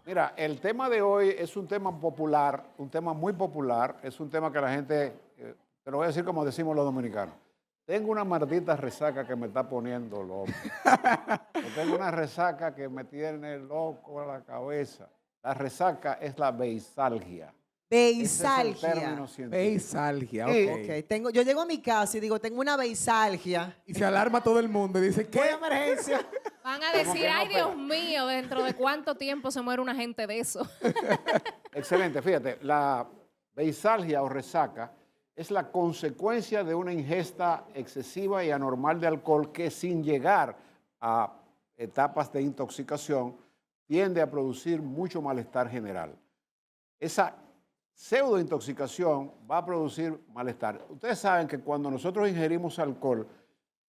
Mira, el tema de hoy es un tema popular, un tema muy popular, es un tema que la gente, te lo voy a decir como decimos los dominicanos, tengo una maldita resaca que me está poniendo loco, o tengo una resaca que me tiene loco a la cabeza. La resaca es la beisalgia, ese es el Beisalgia. término científico. Beisalgia, Y Ok, ok. yo llego a mi casa y digo, tengo una beisalgia. Y se alarma todo el mundo y dice, ¿Qué ¿qué? emergencia? Van a como decir, que no, ay Dios espera. mío, dentro de cuánto tiempo se muere una gente de eso. Excelente, fíjate, la beisalgia o resaca es la consecuencia de una ingesta excesiva y anormal de alcohol que sin llegar a etapas de intoxicación tiende a producir mucho malestar general. Esa pseudointoxicación va a producir malestar. Ustedes saben que cuando nosotros ingerimos alcohol,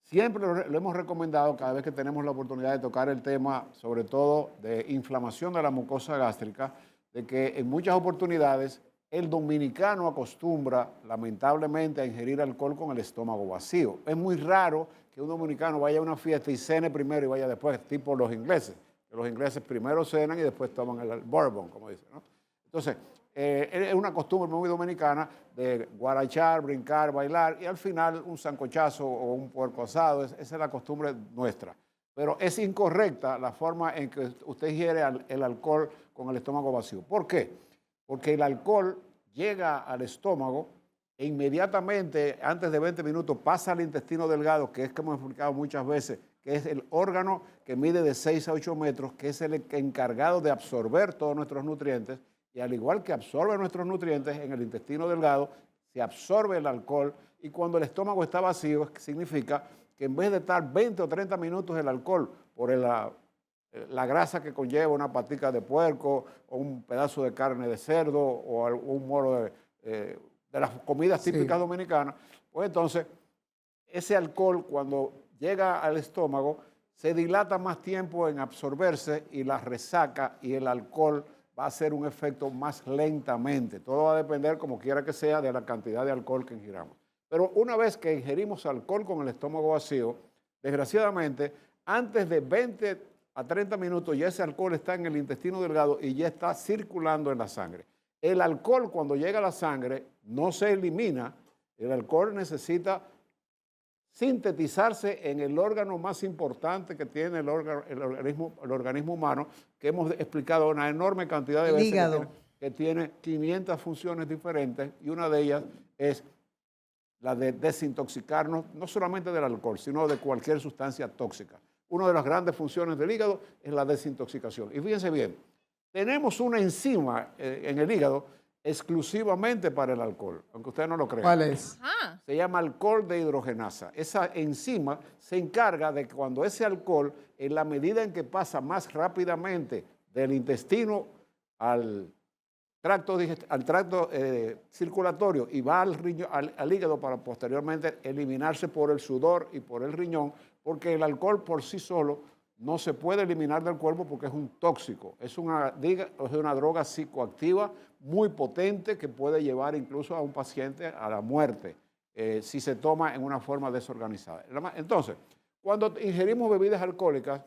siempre lo hemos recomendado cada vez que tenemos la oportunidad de tocar el tema, sobre todo de inflamación de la mucosa gástrica, de que en muchas oportunidades el dominicano acostumbra lamentablemente a ingerir alcohol con el estómago vacío. Es muy raro que un dominicano vaya a una fiesta y cene primero y vaya después, tipo los ingleses, que los ingleses primero cenan y después toman el bourbon, como dicen, ¿no? Entonces, es una costumbre muy dominicana de guarachar, brincar, bailar y al final un sancochazo o un puerco asado. Esa es la costumbre nuestra. Pero es incorrecta la forma en que usted ingiere el alcohol con el estómago vacío. ¿Por qué? Porque el alcohol llega al estómago e inmediatamente, antes de 20 minutos, pasa al intestino delgado, que es como hemos explicado muchas veces, que es el órgano que mide de 6 a 8 metros, que es el encargado de absorber todos nuestros nutrientes. Y al igual que absorbe nuestros nutrientes en el intestino delgado, se absorbe el alcohol y cuando el estómago está vacío significa que en vez de estar 20 o 30 minutos el alcohol por la grasa que conlleva una patica de puerco o un pedazo de carne de cerdo o un moro de las comidas típicas Sí. dominicanas, pues entonces ese alcohol cuando llega al estómago se dilata más tiempo en absorberse y la resaca y el alcohol va a hacer un efecto más lentamente. Todo va a depender, como quiera que sea, de la cantidad de alcohol que ingiramos. Pero una vez que ingerimos alcohol con el estómago vacío, desgraciadamente, antes de 20 a 30 minutos ya ese alcohol está en el intestino delgado y ya está circulando en la sangre. El alcohol cuando llega a la sangre no se elimina, el alcohol necesita sintetizarse en el órgano más importante que tiene el organismo humano, que hemos explicado una enorme cantidad de El veces, hígado. que tiene 500 funciones diferentes y una de ellas es la de desintoxicarnos, no solamente del alcohol, sino de cualquier sustancia tóxica. Una de las grandes funciones del hígado es la desintoxicación. Y fíjense bien, tenemos una enzima en el hígado exclusivamente para el alcohol, aunque ustedes no lo crean. ¿Cuál es? Ajá. Se llama alcohol dehidrogenasa. Esa enzima se encarga de que cuando ese alcohol, en la medida en que pasa más rápidamente del intestino al tracto circulatorio y va al hígado para posteriormente eliminarse por el sudor y por el riñón, porque el alcohol por sí solo no se puede eliminar del cuerpo porque es un tóxico, es una droga psicoactiva muy potente que puede llevar incluso a un paciente a la muerte si se toma en una forma desorganizada. Entonces, cuando ingerimos bebidas alcohólicas,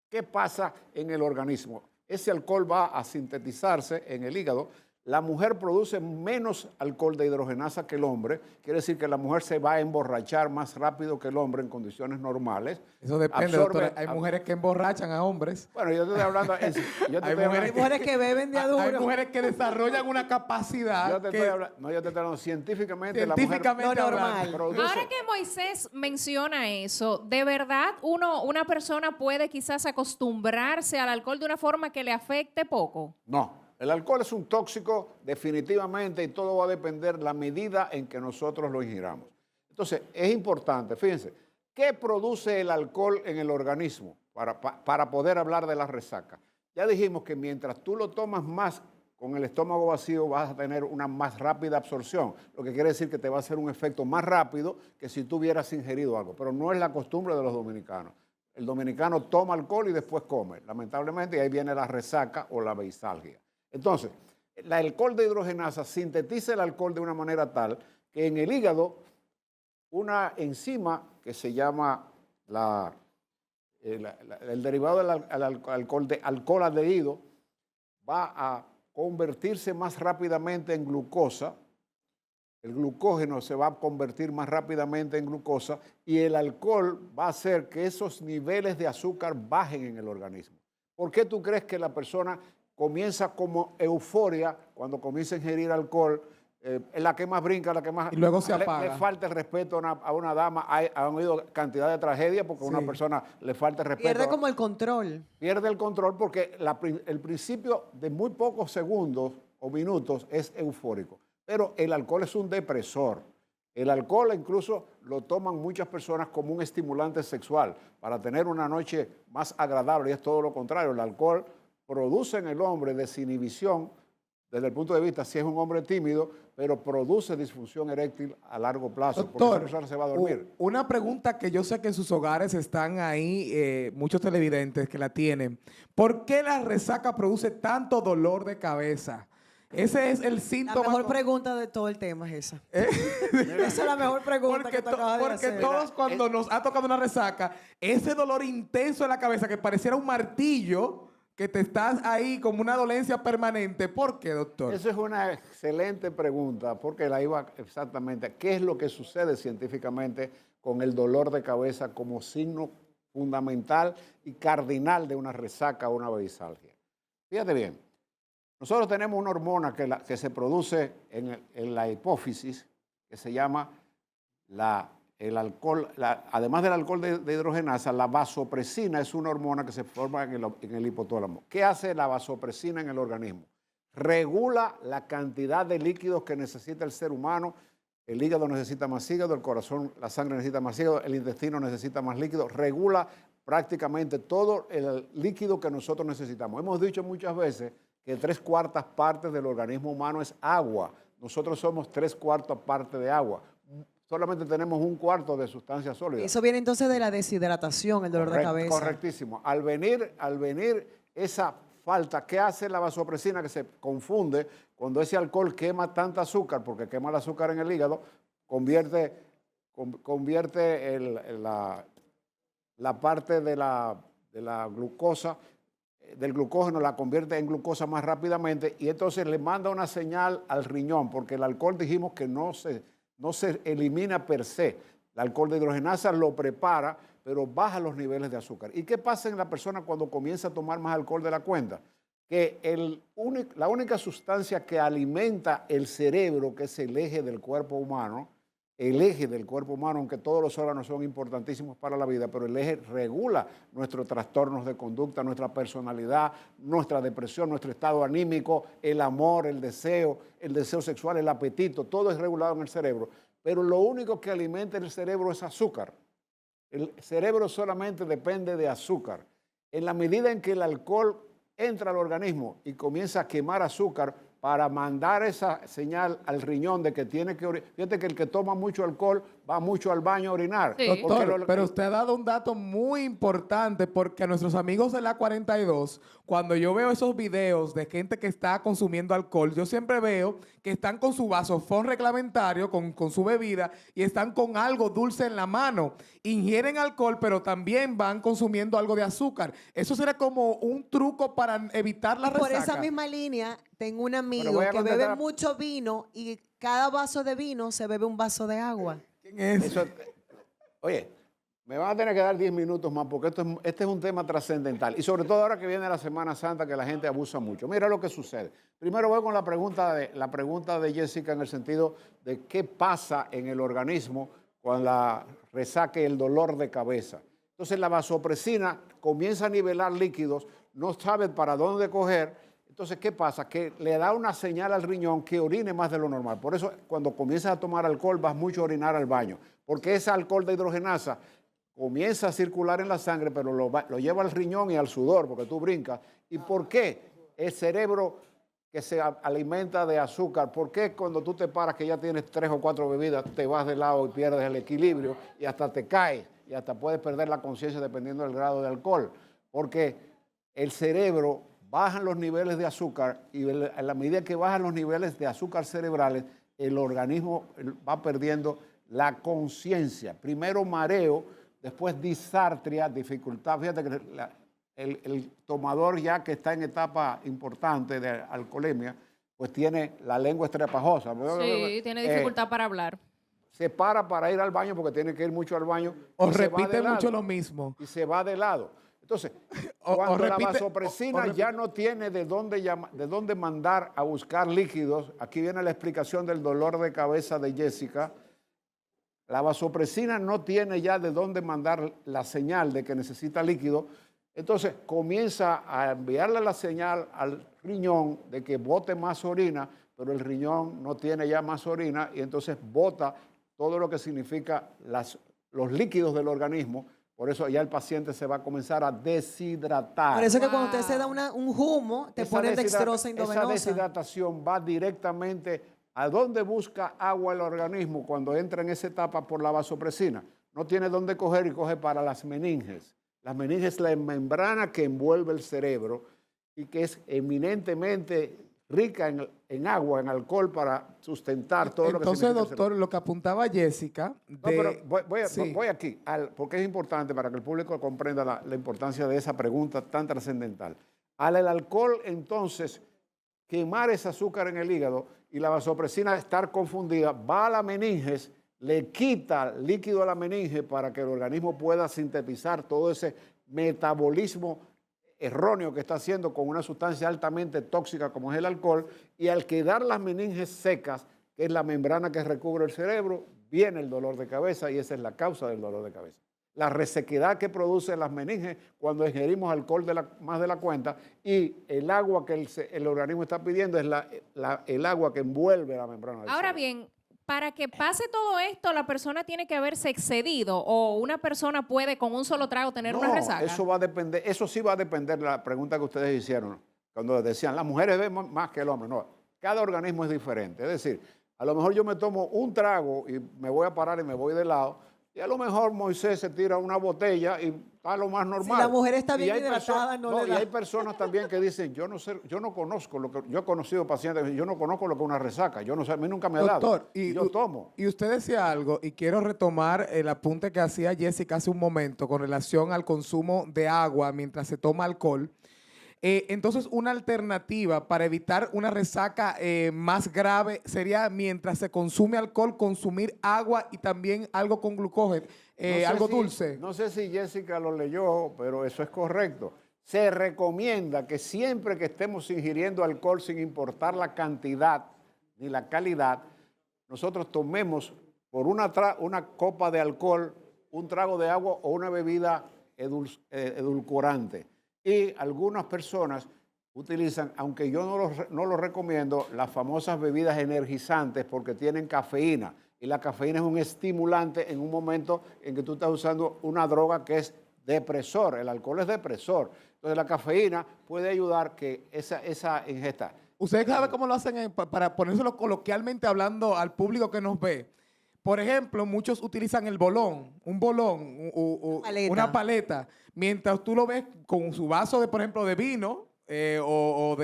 ¿qué pasa en el organismo? Ese alcohol va a sintetizarse en el hígado. La mujer produce menos alcohol dehidrogenasa que el hombre. Quiere decir que la mujer se va a emborrachar más rápido que el hombre en condiciones normales. Eso depende, doctor. Hay mujeres que emborrachan a hombres. Bueno, yo te estoy hablando... Hay mujeres que beben de a duro. Hay mujeres que desarrollan una capacidad yo te que estoy hablando, no, yo te estoy hablando científicamente. científicamente No, hablando, normal. Produce, Ahora que Moisés menciona eso, ¿de verdad una persona puede quizás acostumbrarse al alcohol de una forma que le afecte poco? no, el alcohol es un tóxico definitivamente y todo va a depender la medida en que nosotros lo ingiramos. Entonces, es importante, fíjense, ¿qué produce el alcohol en el organismo para poder hablar de la resaca? Ya dijimos que mientras tú lo tomas más con el estómago vacío vas a tener una más rápida absorción, lo que quiere decir que te va a hacer un efecto más rápido que si tú hubieras ingerido algo, pero no es la costumbre de los dominicanos. El dominicano toma alcohol y después come, lamentablemente, y ahí viene la resaca o la beisalgia. Entonces, el alcohol dehidrogenasa sintetiza el alcohol de una manera tal que en el hígado una enzima que se llama el derivado del alcohol aldehído va a convertirse más rápidamente en glucosa, el glucógeno se va a convertir más rápidamente en glucosa y el alcohol va a hacer que esos niveles de azúcar bajen en el organismo. ¿Por qué tú crees que la persona comienza como euforia cuando comienza a ingerir alcohol? Es la que más brinca, la que más... Y luego se apaga. Le falta el respeto a una dama. Han habido cantidad de tragedias porque a una persona le falta el respeto. Pierde como el control. Pierde el control porque el principio de muy pocos segundos o minutos es eufórico. Pero el alcohol es un depresor. El alcohol incluso lo toman muchas personas como un estimulante sexual para tener una noche más agradable y es todo lo contrario. El alcohol produce en el hombre desinhibición desde el punto de vista si es un hombre tímido, pero produce disfunción eréctil a largo plazo. Doctor, porque esa persona se va a dormir. Una pregunta que yo sé que en sus hogares están ahí muchos televidentes que la tienen. ¿Por qué la resaca produce tanto dolor de cabeza? Ese es el La síntoma. mejor pregunta de todo el tema es esa. Esa es la mejor pregunta que tú acabas de Porque hacer. todos cuando nos ha tocado una resaca, ese dolor intenso en la cabeza que pareciera un martillo, que te estás ahí como una dolencia permanente. ¿Por qué, doctor? Esa es una excelente pregunta, porque la iba exactamente. ¿Qué es lo que sucede científicamente con el dolor de cabeza como signo fundamental y cardinal de una resaca o una babesalgia? Fíjate bien, nosotros tenemos una hormona que se produce en la hipófisis, que se llama el alcohol, además del alcohol de hidrogenasa, la vasopresina es una hormona que se forma en el hipotálamo. ¿Qué hace la vasopresina en el organismo? Regula la cantidad de líquidos que necesita el ser humano. El hígado necesita más hígado, el corazón, la sangre necesita más hígado, el intestino necesita más líquido. Regula prácticamente todo el líquido que nosotros necesitamos. Hemos dicho muchas veces que 3/4 partes del organismo humano es agua. Nosotros somos 3/4 partes de agua. Solamente tenemos 1/4 de sustancia sólida. Eso viene entonces de la deshidratación, el dolor de cabeza. Correctísimo. Al venir esa falta, ¿qué hace la vasopresina? Que se confunde cuando ese alcohol quema tanta azúcar, porque quema el azúcar en el hígado, convierte la parte de la glucosa, del glucógeno, la convierte en glucosa más rápidamente y entonces le manda una señal al riñón, porque el alcohol dijimos que no se elimina per se. El alcohol de hidrogenasa lo prepara, pero baja los niveles de azúcar. ¿Y qué pasa en la persona cuando comienza a tomar más alcohol de la cuenta? Que la única sustancia que alimenta el cerebro, que es el eje del cuerpo humano, aunque todos los órganos son importantísimos para la vida, pero el eje regula nuestros trastornos de conducta, nuestra personalidad, nuestra depresión, nuestro estado anímico, el amor, el deseo sexual, el apetito, todo es regulado en el cerebro. Pero lo único que alimenta el cerebro es azúcar. El cerebro solamente depende de azúcar. En la medida en que el alcohol entra al organismo y comienza a quemar azúcar para mandar esa señal al riñón de que tiene que orinar. Fíjate que el que toma mucho alcohol va mucho al baño a orinar. Sí. Doctor, pero usted ha dado un dato muy importante porque a nuestros amigos de la 42, cuando yo veo esos videos de gente que está consumiendo alcohol, yo siempre veo que están con su vasofón reglamentario, con su bebida, y están con algo dulce en la mano. Ingieren alcohol, pero también van consumiendo algo de azúcar. Eso será como un truco para evitar la resaca. Por esa misma línea, tengo un amigo voy a que contestar bebe mucho vino y cada vaso de vino se bebe un vaso de agua. ¿Quién es? Oye, me van a tener que dar 10 minutos más porque este es un tema trascendental. Y sobre todo ahora que viene la Semana Santa, que la gente abusa mucho. Mira lo que sucede. Primero voy con la pregunta de Jessica en el sentido de qué pasa en el organismo cuando la resaca y el dolor de cabeza. Entonces la vasopresina comienza a nivelar líquidos, no sabe para dónde coger. Entonces, ¿qué pasa? Que le da una señal al riñón que orine más de lo normal. Por eso, cuando comienzas a tomar alcohol, vas mucho a orinar al baño. Porque ese alcohol de hidrogenasa comienza a circular en la sangre, pero lo lleva al riñón y al sudor, porque tú brincas. ¿Y por qué el cerebro que se alimenta de azúcar, por qué cuando tú te paras, que ya tienes 3 o 4 bebidas, te vas de lado y pierdes el equilibrio y hasta te caes y hasta puedes perder la conciencia dependiendo del grado de alcohol? Porque el cerebro bajan los niveles de azúcar y a la medida que bajan los niveles de azúcar cerebrales, el organismo va perdiendo la conciencia. Primero mareo, después disartria, dificultad. Fíjate que el tomador ya que está en etapa importante de alcoholemia, pues tiene la lengua estrepajosa. Sí, tiene dificultad para hablar. Se para ir al baño porque tiene que ir mucho al baño. O y se va repite de lado, mucho lo mismo. y se va de lado. Entonces, O cuando la repite- vasopresina ya no tiene de dónde mandar a buscar líquidos, aquí viene la explicación del dolor de cabeza de Jessica. La vasopresina no tiene ya de dónde mandar la señal de que necesita líquido, entonces comienza a enviarle la señal al riñón de que bote más orina, pero el riñón no tiene ya más orina y entonces bota todo lo que significa los líquidos del organismo. Por eso ya el paciente se va a comenzar a deshidratar. Por eso que Wow. cuando usted se da un humo, te Esa ponen dextrosa Esa endovenosa. deshidratación va directamente a donde busca agua el organismo cuando entra en esa etapa por la vasopresina. No tiene dónde coger y coge para las meninges. Las meninges es la membrana que envuelve el cerebro y que es eminentemente rica en agua, en alcohol para sustentar todo lo que Entonces, significa el cerebro. doctor, lo que apuntaba Jessica... No, pero Sí. voy aquí, porque es importante para que el público comprenda la importancia de esa pregunta tan trascendental. Al el alcohol, entonces, quemar ese azúcar en el hígado y la vasopresina estar confundida, va a la meninges, le quita líquido a la meninge para que el organismo pueda sintetizar todo ese metabolismo erróneo que está haciendo con una sustancia altamente tóxica como es el alcohol, y al quedar las meninges secas, que es la membrana que recubre el cerebro, viene el dolor de cabeza y esa es la causa del dolor de cabeza. La resequedad que producen las meninges cuando ingerimos alcohol más de la cuenta y el agua que el organismo está pidiendo es el agua que envuelve la membrana del Ahora cerebro. bien, para que pase todo esto, la persona tiene que haberse excedido o una persona puede con un solo trago tener una resaca. Eso va a depender, eso sí va a depender de la pregunta que ustedes hicieron cuando decían las mujeres beben más que el hombre. No, cada organismo es diferente. Es decir, a lo mejor yo me tomo un trago y me voy a parar y me voy de lado, y a lo mejor Moisés se tira una botella y está lo más normal. Si la mujer está Y bien hay hidratada, no le y da. hay personas también que dicen, yo no conozco lo que, yo he conocido pacientes que dicen, yo no conozco lo que es una resaca, yo no sé, a mí nunca me ha dado. Doctor, y yo tomo. Y usted decía algo, y quiero retomar el apunte que hacía Jessica hace un momento con relación al consumo de agua mientras se toma alcohol. Entonces, una alternativa para evitar una resaca más grave sería, mientras se consume alcohol, consumir agua y también algo con glucógeno, No sé algo si- dulce. No sé si Jessica lo leyó, pero eso es correcto. Se recomienda que siempre que estemos ingiriendo alcohol, sin importar la cantidad ni la calidad, nosotros tomemos por una copa de alcohol, un trago de agua o una bebida edulcorante. Y algunas personas utilizan, aunque yo no lo recomiendo, las famosas bebidas energizantes porque tienen cafeína. Y la cafeína es un estimulante en un momento en que tú estás usando una droga que es depresor. El alcohol es depresor. Entonces la cafeína puede ayudar que esa ingesta. ¿Ustedes saben cómo lo hacen para ponérselo coloquialmente hablando al público que nos ve? Por ejemplo, muchos utilizan el bolón, un bolón, Paleta. una paleta, mientras tú lo ves con su vaso, por ejemplo, de vino o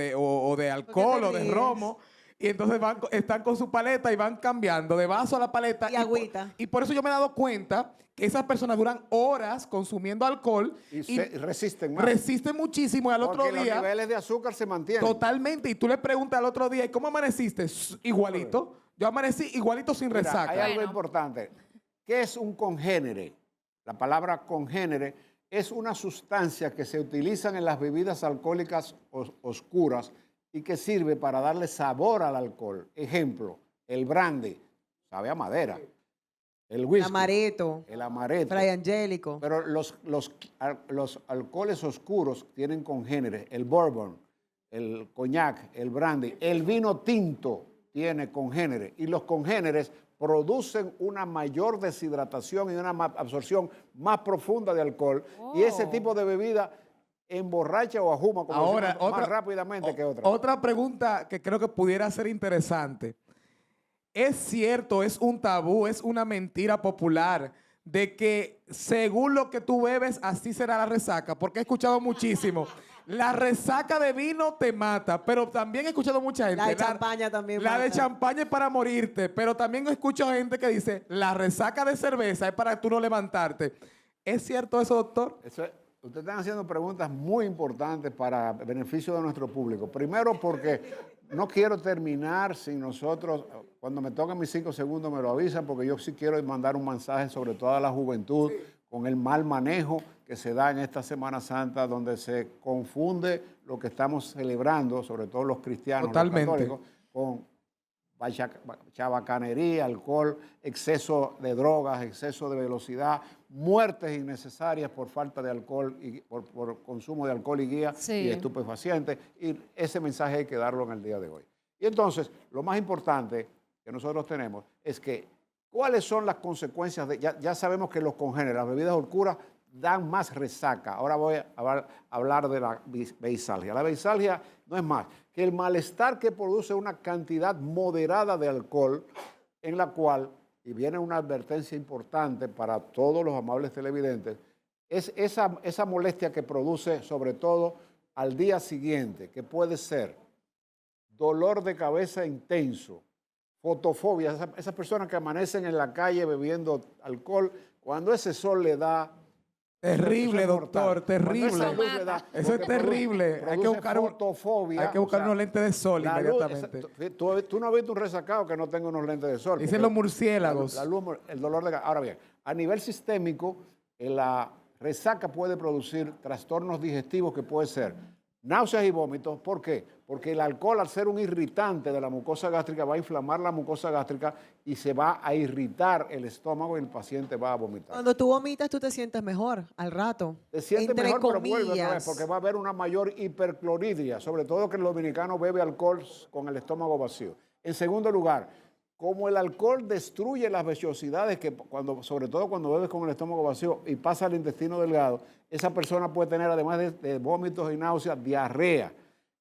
de alcohol te o de ríes? romo, y entonces están con su paleta y van cambiando de vaso a la paleta. Y agüita. Y por eso yo me he dado cuenta que esas personas duran horas consumiendo alcohol Y resisten más. resisten muchísimo y al otro Porque día... los niveles de azúcar se mantienen. Totalmente. Y tú le preguntas al otro día, ¿y cómo amaneciste? Igualito. Yo amanecí igualito sin Mira, resaca. hay algo Bueno. importante. ¿Qué es un congénere? La palabra congénere es una sustancia que se utiliza en las bebidas alcohólicas oscuras y que sirve para darle sabor al alcohol. Ejemplo, el brandy, sabe a madera. El whisky, Amaretto, el amaretto. Fray Angélico. Pero los alcoholes oscuros tienen congéneres. El bourbon, el coñac, el brandy, el vino tinto tiene congéneres. Y los congéneres producen una mayor deshidratación y una absorción más profunda de alcohol. Y ese tipo de bebida emborracha o ajuma como Ahora, decimos, más rápidamente que otra. Otra pregunta que creo que pudiera ser interesante. ¿Es cierto, es un tabú, es una mentira popular de que según lo que tú bebes, así será la resaca? Porque he escuchado muchísimo. La resaca de vino te mata, pero también he escuchado mucha gente. La de champaña también La de mata. champaña es para morirte, pero también escucho gente que dice, la resaca de cerveza es para tú no levantarte. ¿Es cierto eso, doctor? Eso es ustedes están haciendo preguntas muy importantes para beneficio de nuestro público. Primero porque no quiero terminar sin nosotros, cuando me toquen mis 5 segundos me lo avisan, porque yo sí quiero mandar un mensaje sobre toda la juventud con el mal manejo que se da en esta Semana Santa, donde se confunde lo que estamos celebrando, sobre todo los cristianos, Totalmente. los católicos, con chabacanería, alcohol, exceso de drogas, exceso de velocidad, muertes innecesarias por falta de alcohol y por consumo de alcohol y guía Sí. y estupefacientes. Y ese mensaje hay que darlo en el día de hoy. Y entonces, lo más importante que nosotros tenemos es que, ¿cuáles son las consecuencias? Ya sabemos que los congéneres, las bebidas oscuras, dan más resaca. Ahora voy a hablar de la beisalgia. La beisalgia no es más que el malestar que produce una cantidad moderada de alcohol, en la cual, y viene una advertencia importante para todos los amables televidentes, es esa molestia que produce sobre todo al día siguiente, que puede ser dolor de cabeza intenso, fotofobia, esas personas que amanecen en la calle bebiendo alcohol, cuando ese sol le da... Terrible, eso es doctor, mortal. terrible. Cuando esa luz le da, Eso es porque terrible. produce Hay que buscar fotofobia. Hay que buscar o sea, unos lentes de sol la luz, inmediatamente. tú no has visto un resacado que no tenga unos lentes de sol. Dicen porque los murciélagos. la luz, el dolor de... Ahora bien, a nivel sistémico, la resaca puede producir trastornos digestivos que puede ser náuseas y vómitos. ¿Por qué? Porque el alcohol, al ser un irritante de la mucosa gástrica, va a inflamar la mucosa gástrica y se va a irritar el estómago y el paciente va a vomitar. Cuando tú vomitas, tú te sientes mejor al rato. Te sientes Entre mejor, pero vuelve otra vez, comillas. porque va a haber una mayor hipercloridria, sobre todo que el dominicano bebe alcohol con el estómago vacío. En segundo lugar, como el alcohol destruye las vellosidades, que sobre todo cuando bebes con el estómago vacío y pasa al intestino delgado, esa persona puede tener, además de vómitos y náuseas, diarrea.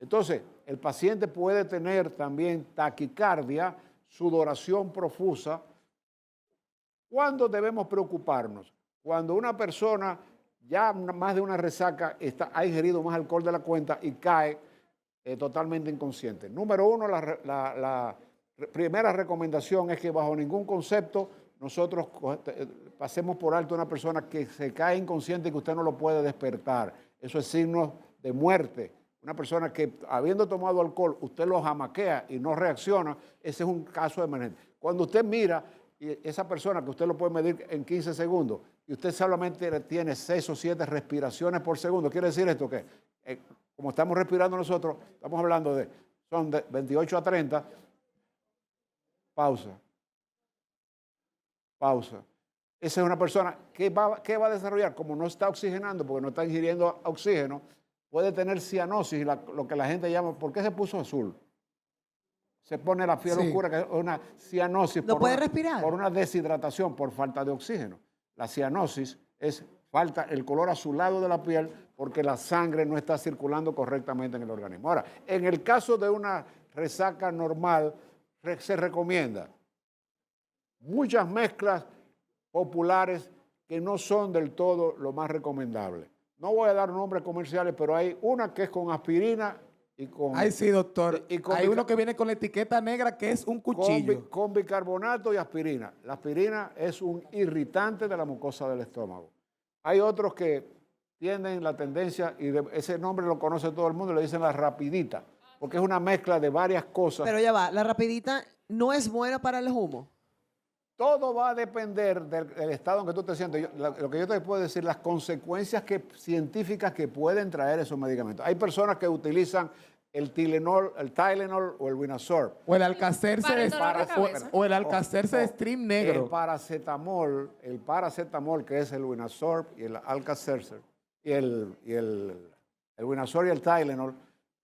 Entonces, el paciente puede tener también taquicardia, sudoración profusa. ¿Cuándo debemos preocuparnos? Cuando una persona ya más de una resaca ha ingerido más alcohol de la cuenta y cae totalmente inconsciente. Número uno, la primera recomendación es que bajo ningún concepto nosotros pasemos por alto a una persona que se cae inconsciente y que usted no lo puede despertar. Eso es signo de muerte. Una persona que habiendo tomado alcohol, usted lo jamaquea y no reacciona, ese es un caso emergente. Cuando usted mira, y esa persona que usted lo puede medir en 15 segundos, y usted solamente tiene 6 o 7 respiraciones por segundo, quiere decir esto que, como estamos respirando nosotros, estamos hablando son de 28 a 30, pausa. Esa es una persona que va a desarrollar, como no está oxigenando, porque no está ingiriendo oxígeno, puede tener cianosis, lo que la gente llama, ¿por qué se puso azul? Se pone la piel oscura, que es una cianosis. ¿No puede respirar? Por una deshidratación, por falta de oxígeno. La cianosis es falta el color azulado de la piel porque la sangre no está circulando correctamente en el organismo. Ahora, en el caso de una resaca normal, se recomienda muchas mezclas populares que no son del todo lo más recomendable. No voy a dar nombres comerciales, pero hay una que es con aspirina y con... Ay, sí, doctor. Hay uno que viene con la etiqueta negra que es un cuchillo. Con bicarbonato y aspirina. La aspirina es un irritante de la mucosa del estómago. Hay otros que tienen la tendencia, y ese nombre lo conoce todo el mundo, le dicen la rapidita, porque es una mezcla de varias cosas. Pero ya va, la rapidita no es buena para el humo. Todo va a depender del estado en que tú te sientes. Lo que yo te puedo decir, las consecuencias científicas que pueden traer esos medicamentos. Hay personas que utilizan el Tylenol o el Winazor. O el Alcacerse Para el dolor de cabeza. o el Alcacerse de Stream negro. El paracetamol, que es el Winazor y el Alcacerse, y el Winazor y el Tylenol,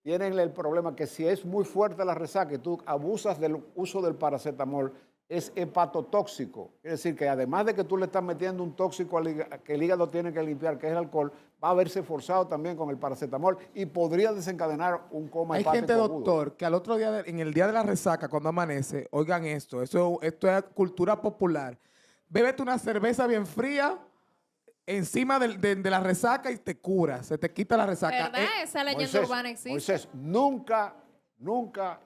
tienen el problema que si es muy fuerte la resaca y tú abusas del uso del paracetamol, es hepatotóxico. Quiere decir que además de que tú le estás metiendo un tóxico que el hígado tiene que limpiar, que es el alcohol, va a verse forzado también con el paracetamol y podría desencadenar un coma hepático. Hay gente, agudo. doctor, que al otro día, en el día de la resaca, cuando amanece, oigan esto es cultura popular. Bébete una cerveza bien fría encima de la resaca y te cura, se te quita la resaca. ¿Verdad? Esa leyenda Moisés, urbana existe. Moisés, nunca,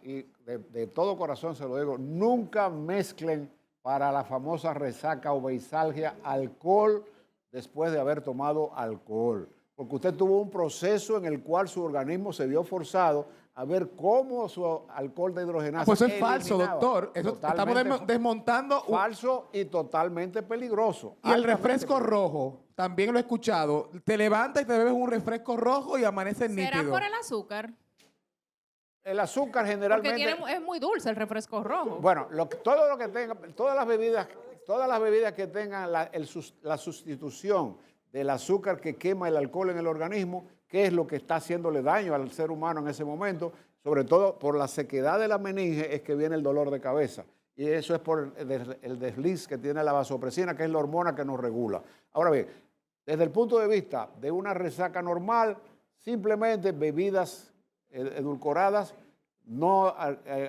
y de todo corazón se lo digo, nunca mezclen para la famosa resaca o beisalgia alcohol después de haber tomado alcohol. porque usted tuvo un proceso en el cual su organismo se vio forzado a ver cómo su alcohol de hidrogenasa Pues eso es falso, eliminaba. doctor. Eso Totalmente estamos desmontando. falso y totalmente peligroso. Y el Altamente refresco peligroso. rojo, también lo he escuchado. Te levantas y te bebes un refresco rojo y amaneces ¿Será nítido. por el azúcar? El azúcar Porque generalmente... es muy dulce el refresco rojo. Bueno, todo lo que tenga, todas las bebidas que tengan la sustitución del azúcar que quema el alcohol en el organismo, que es lo que está haciéndole daño al ser humano en ese momento, sobre todo por la sequedad de la meninge, es que viene el dolor de cabeza. Y eso es por el desliz que tiene la vasopresina, que es la hormona que nos regula. Ahora bien, desde el punto de vista de una resaca normal, simplemente bebidas edulcoradas, no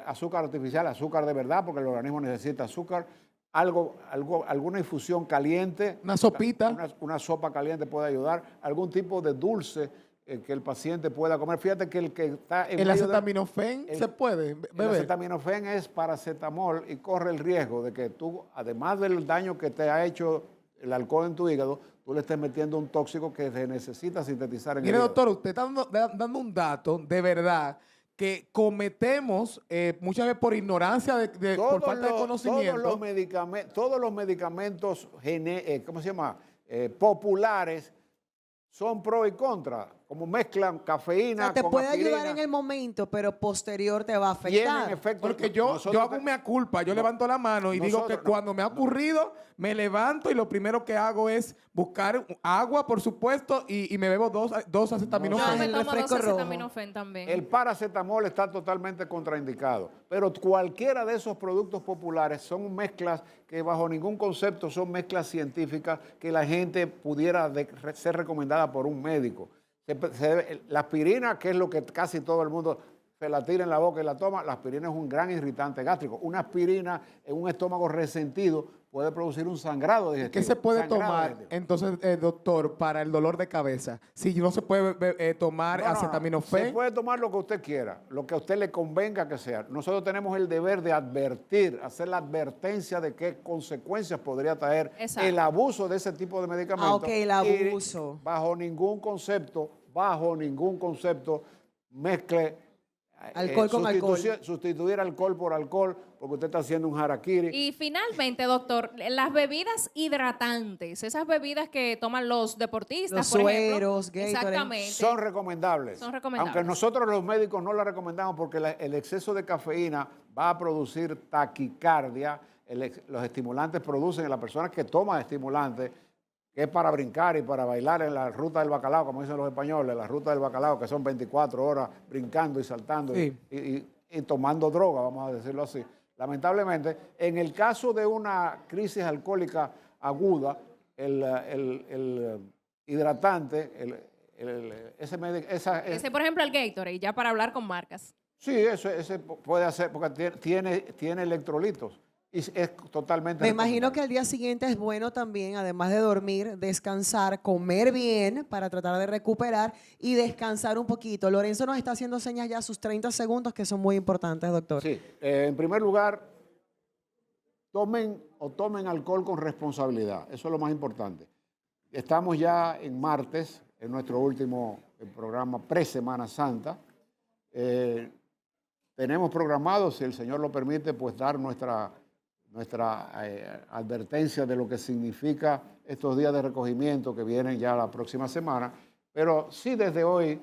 azúcar artificial, azúcar de verdad, porque el organismo necesita azúcar, alguna infusión caliente. Una sopita. Una sopa caliente puede ayudar, algún tipo de dulce que el paciente pueda comer. Fíjate que el que está en El medio acetaminofén se puede el beber. acetaminofén es paracetamol y corre el riesgo de que tú, además del daño que te ha hecho el alcohol en tu hígado, tú le estés metiendo un tóxico que se necesita sintetizar en el Mire, hígado. doctor, usted está dando un dato de verdad que cometemos muchas veces por ignorancia, por falta de conocimiento. Todos los medicamentos, ¿cómo se llama? Populares, son pro y contra, como mezclan O cafeína sea, te con puede aspirina. ayudar en el momento, pero posterior te va a Tienen afectar. efectos. Porque yo hago un mea culpa, yo levanto la mano y digo que cuando me ha ocurrido, me levanto y lo primero que hago es buscar agua, por supuesto, y me bebo dos acetaminofén. Yo me el tomo 2 refresco rojo. acetaminofén también. El paracetamol está totalmente contraindicado, pero cualquiera de esos productos populares son mezclas que bajo ningún concepto son mezclas científicas que la gente pudiera ser recomendada por un médico. La aspirina, que es lo que casi todo el mundo se la tira en la boca y la toma, la aspirina es un gran irritante gástrico. Una aspirina en un estómago resentido puede producir un sangrado digestivo. ¿Qué se puede Sangrado tomar, digestivo. entonces, doctor, para el dolor de cabeza? Si no se puede tomar No, no, acetaminofén. Se puede tomar lo que usted quiera, lo que a usted le convenga que sea. Nosotros tenemos el deber de advertir, hacer la advertencia de qué consecuencias podría traer Exacto. el abuso de ese tipo de medicamentos. Ok, el abuso. Y bajo ningún concepto, mezcle Alcohol con alcohol. sustituir alcohol por alcohol, porque usted está haciendo un harakiri. Y finalmente, doctor, las bebidas hidratantes, esas bebidas que toman los deportistas, Los por ejemplo. sueros, Gatorade. Exactamente. Son recomendables. Son recomendables. Aunque nosotros los médicos no la recomendamos porque el exceso de cafeína va a producir taquicardia. Los estimulantes producen en las personas que toman estimulantes, que es para brincar y para bailar en la ruta del bacalao, como dicen los españoles, la ruta del bacalao, que son 24 horas brincando y saltando Sí. y tomando droga, vamos a decirlo así. Lamentablemente, en el caso de una crisis alcohólica aguda, el hidratante, Ese, por ejemplo, el Gatorade, ya para hablar con marcas. sí, ese puede hacer, porque tiene electrolitos. Y es totalmente... Me imagino recomendable. que al día siguiente es bueno también, además de dormir, descansar, comer bien para tratar de recuperar y descansar un poquito. Lorenzo nos está haciendo señas ya sus 30 segundos que son muy importantes, doctor. Sí, en primer lugar, tomen alcohol con responsabilidad. Eso es lo más importante. Estamos ya en martes, en nuestro último programa pre-Semana Santa. Tenemos programado, si el Señor lo permite, pues dar nuestra advertencia de lo que significa estos días de recogimiento que vienen ya la próxima semana. Pero sí, desde hoy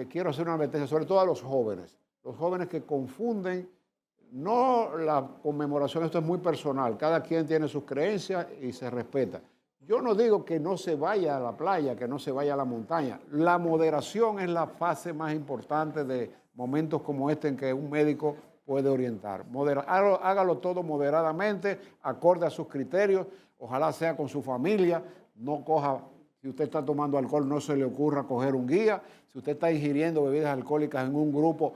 quiero hacer una advertencia, sobre todo a los jóvenes que confunden, no la conmemoración, esto es muy personal, cada quien tiene sus creencias y se respeta. Yo no digo que no se vaya a la playa, que no se vaya a la montaña. La moderación es la fase más importante de momentos como este en que un médico puede orientar. Hágalo todo moderadamente, acorde a sus criterios, ojalá sea con su familia, no coja, si usted está tomando alcohol, no se le ocurra coger un guía, si usted está ingiriendo bebidas alcohólicas en un grupo,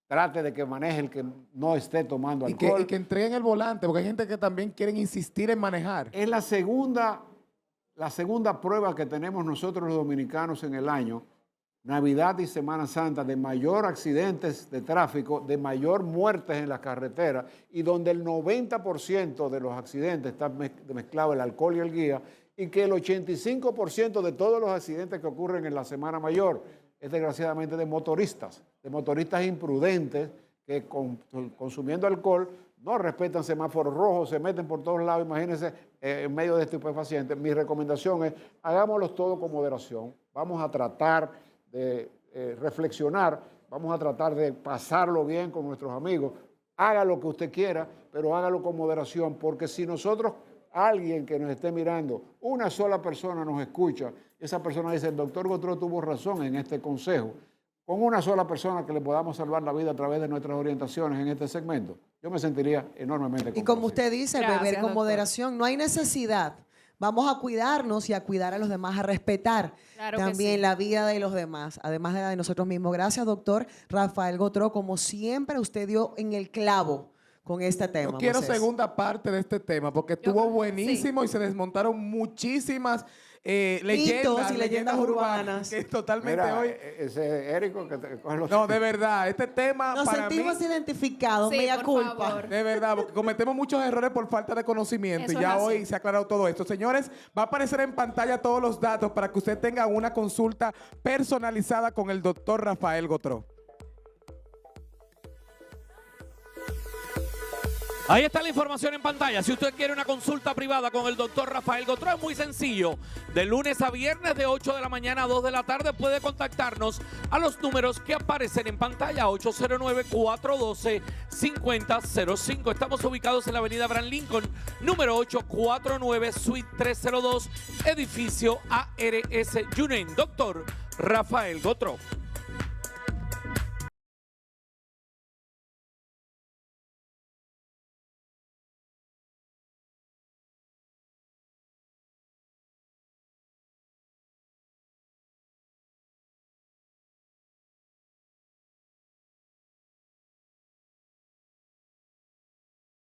trate de que maneje el que no esté tomando alcohol. Y que entreguen el volante, porque hay gente que también quieren insistir en manejar. Es la segunda prueba que tenemos nosotros los dominicanos en el año, Navidad y Semana Santa, de mayor accidentes de tráfico, de mayor muertes en las carreteras y donde el 90% de los accidentes están mezclados el alcohol y el guía, y que el 85% de todos los accidentes que ocurren en la Semana Mayor es desgraciadamente de motoristas imprudentes que consumiendo alcohol no respetan semáforos rojos, se meten por todos lados, imagínense, en medio de estupefacientes. Mi recomendación es, hagámoslo todo con moderación, vamos a tratar de reflexionar, vamos a tratar de pasarlo bien con nuestros amigos, haga lo que usted quiera, pero hágalo con moderación, porque si nosotros, alguien que nos esté mirando, una sola persona nos escucha, esa persona dice, el doctor Gautreau tuvo razón en este consejo, con una sola persona que le podamos salvar la vida a través de nuestras orientaciones en este segmento, yo me sentiría enormemente Y como usted dice, Gracias, beber con doctor. moderación, no hay necesidad. Vamos a cuidarnos y a cuidar a los demás, a respetar Claro que también sí. la vida de los demás, además de la de nosotros mismos. Gracias, doctor Rafael Gautreau. Como siempre, usted dio en el clavo con este tema. Yo quiero Moisés. segunda parte de este tema porque estuvo buenísimo y se desmontaron muchísimas leyendas, y leyendas urbanas. que totalmente Mira, hoy... ese Érico que te coge los... No, de verdad, este tema Nos para mí... sentimos identificados, Sí, mea por culpa. favor. De verdad, porque cometemos muchos errores por falta de conocimiento Eso y ya es así. hoy se ha aclarado todo esto. Señores, va a aparecer en pantalla todos los datos para que usted tenga una consulta personalizada con el doctor Rafael Gautreau. Ahí está la información en pantalla. Si usted quiere una consulta privada con el doctor Rafael Gautreau, es muy sencillo. De lunes a viernes, de 8 de la mañana a 2 de la tarde, puede contactarnos a los números que aparecen en pantalla, 809-412-5005. Estamos ubicados en la avenida Abraham Lincoln, número 849, suite 302, edificio ARS Yunen. Doctor Rafael Gautreau.